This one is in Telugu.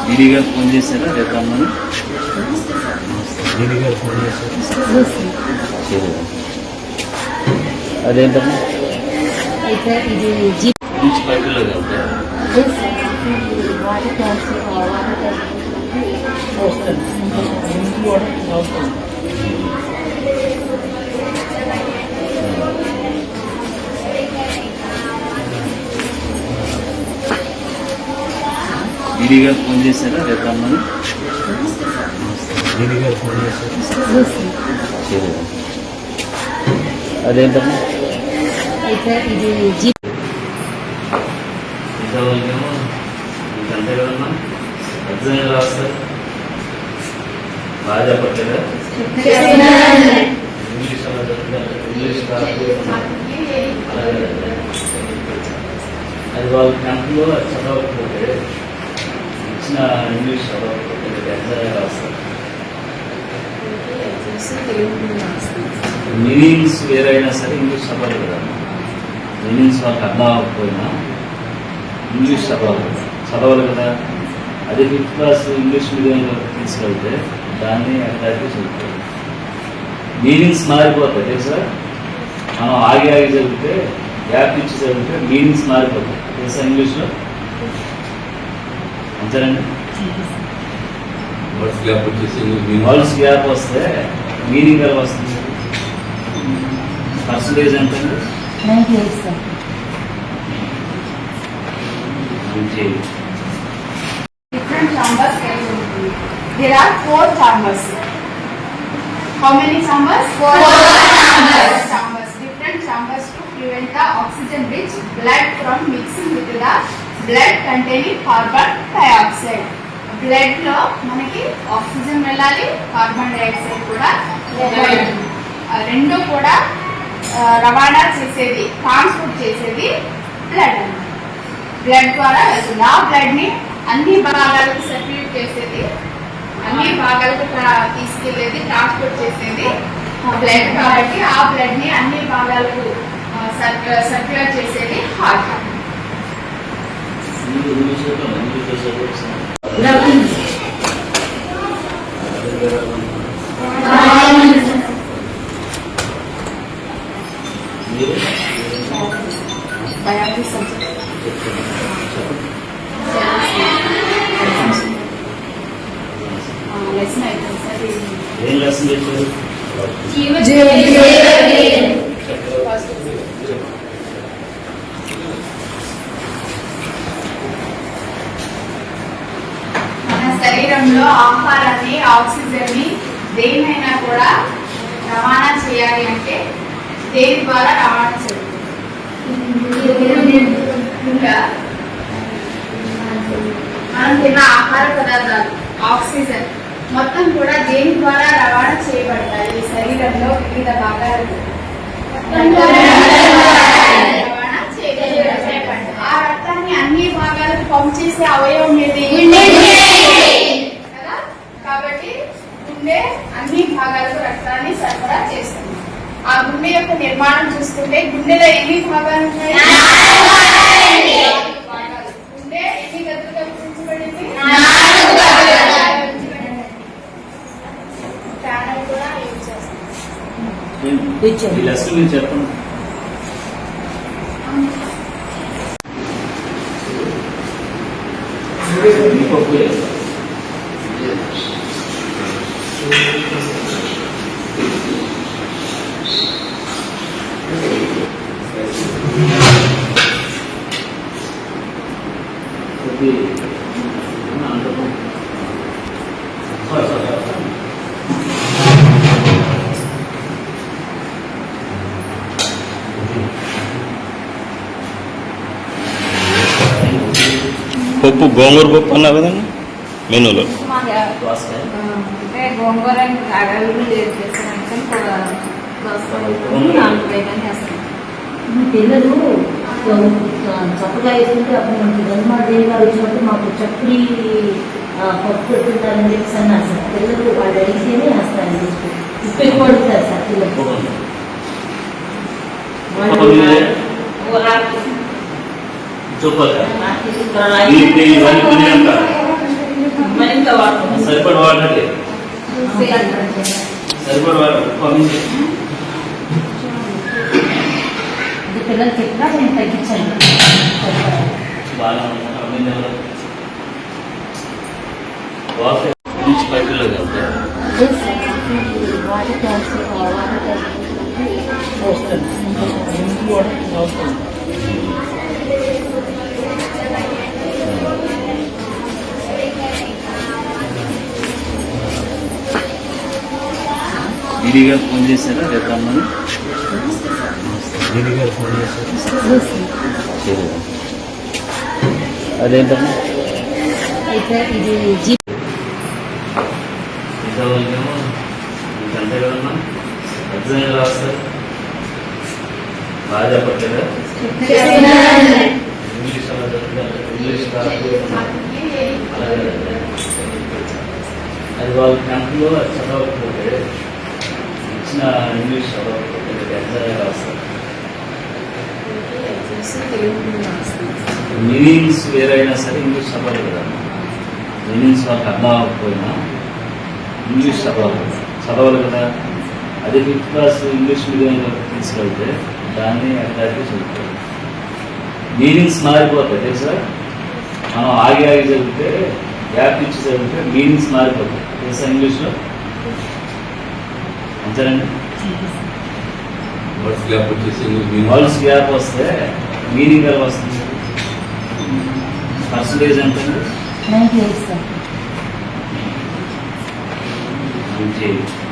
దీనిగా ఫోన్ చేశారా రేపు రమ్మని దీనిగా ఫోన్ చేశారు అదేంటమ్మా మున్సిపాలిటీలో కదా దీనిగా ఫోన్ చేశారా రేపు రమ్మని దీనిగా ఫోన్ చేశారు అదేంటమ్మా ఇంతవరకేమో అంతే కదమ్మా ఎగ్జామ్ రాస్తారు బాగా చెప్పట్లేదా ఇంగ్లీష్ ఇంగ్లీష్ అది వాళ్ళు టెన్త్లో చదవకపోతే ఇచ్చిన ఇంగ్లీష్ చదవకపోతే ఎగ్జామ్ రాస్తారు మీనింగ్స్ వేరైనా సరే ఇంగ్లీష్ చదవాలి కదా మీనింగ్స్ వాళ్ళకి అర్థం అవ్వకపోయినా ఇంగ్లీష్ చదవాలి కదా అదే 5th క్లాస్ ఇంగ్లీష్ మీడియంలో తీసుకెళ్తే దాన్ని అట్లాగే చదువుతారు మీనింగ్స్ మారిపోతాయి తెలుసా మనం ఆగి చదివితే గ్యాప్ ఇచ్చి చదివితే మీనింగ్స్ మారిపోతాయి తెలుసా ఇంగ్లీష్లో అంతేనండి వర్డ్స్ గ్యాప్ వస్తే మీనింగ్ ఎలా వస్తుంది పర్సంటేజ్ ఎంతండి Different chambers. There are 4 chambers. How many chambers? 4 chambers. Different chambers to prevent the oxygen rich blood from mixing with the blood containing carbon dioxide. Blood లో మనకి ఆక్సిజన్ వెళ్ళాలి, కార్బన్ డైఆక్సైడ్ కూడా రెండు కూడా రవాణా చేసేది, ట్రాన్స్పోర్ట్ చేసేది బ్లడ్ అన్నమాట. బ్లడ్ ద్వారా వెళ్తుంది. ఆ బ్లడ్ ని అన్ని భాగాలకు సర్క్యులేట్ చేసేది, అన్ని భాగాలకు తీసుకెళ్లేది, ట్రాన్స్పోర్ట్ చేసేది బ్లడ్. కాబట్టి ఆ బ్లడ్ ని అన్ని భాగాలకు సర్క్యులేట్ చేసేది హార్ట్. బయాలజీ సబ్జెక్ట్ లెసన్ అయితే సార్ ఏం లెసన్ చెప్పారు? మన శరీరంలో ఆహారాన్ని, ఆక్సిజన్ ని దేనైనా కూడా రవాణా చేయాలి అంటే దేని ద్వారా రవాణా చేయాలి? ఇంకా మనం తిన్న ఆహార పదార్థాలు, ఆక్సిజన్ మొత్తం కూడా దేని ద్వారా రవాణా చేయబడతాయి? శరీరంలో వివిధ భాగాలకు రవాణా చేయబడతాయి. ఆ రక్తాన్ని అన్ని భాగాలకు పంప్ చేసే అవయవం ఏది? కదా. కాబట్టి గుండె అన్ని భాగాలకు రక్తాన్ని సరఫరా చేస్తుంది. ఆ గుండె యొక్క నిర్మాణం చూస్తుంటే గుండెలో ఎన్ని భాగాలు ఉన్నాయి? గుండె ఎన్ని గదులుగా విభజించబడింది? ఛానల్ కూడా యూజ్ చేస్తాం. చెప్పండి. ఇది అంతకు పప్పు గోంగూర పప్పు అన్నా కదండి మెనూలో. దోసకాయ అంటే గోంగూర అవైలబుల్ లేదు పిల్లలు చక్కగా వేసుకుంటే అప్పుడు మనకి ధర్మాదేవి గారు వచ్చినప్పుడు మాకు చక్కడి పప్పు పెట్టుకుంటారని చెప్పి అన్నారు సార్. పిల్లలు వాళ్ళు అడిగితేనే వేస్తారని చెప్పి ఉప్పు ఎక్కువ అడుగుతారు సార్ పిల్లలు. సరిపడ వాడండి, సరిపడ వాడండి. అది పిల్లలు చెప్పినా నేను తగ్గించండి. బాగా పైపుల్లో వెళ్తే దీని గారు ఫోన్ చేశారా రేపు రమ్మని? దీని గారు ఫోన్ చేశారు. అదేంటమ్మా అయితే ఇది జీప్ ఇంతవరకేమో ఇంకంతే కదమ్మా. ఎగ్జామ్ ఎలా వస్తారు? బాగా చెప్పట్లేదా? ఇంగ్లీష్ అలా చెప్తారు, ఇంగ్లీష్ అది వాళ్ళ క్యాంపులో చదవకపోతే ఇచ్చిన ఇంగ్లీష్ చదవకపోతే ఎగ్జామ్ ఎలా వస్తారు? మీనింగ్స్ వేరైనా సరే ఇంగ్లీష్ చదవాలి కదా. మీనింగ్స్ వాళ్ళకి అర్థం అవ్వకపోయినా ఇంగ్లీష్ చదవాలి కదా. అదే 5th క్లాస్ ఇంగ్లీష్ మీడియంలో తీసుకెళ్తే దాన్ని అట్లాగే చదువుతారు. మీనింగ్స్ మారిపోతాయి తెలుసా. మనం ఆగి చదివితే గ్యాప్ ఇచ్చి చదివితే మీనింగ్స్ మారిపోతాయి తెలుసా ఇంగ్లీష్లో. అంతేనండి. వర్డ్స్ గ్యాప్ వస్తే మీనింగ్ ఎలా వస్తుంది? పర్సంటేజ్ ఎంత? 98 సార్. 98.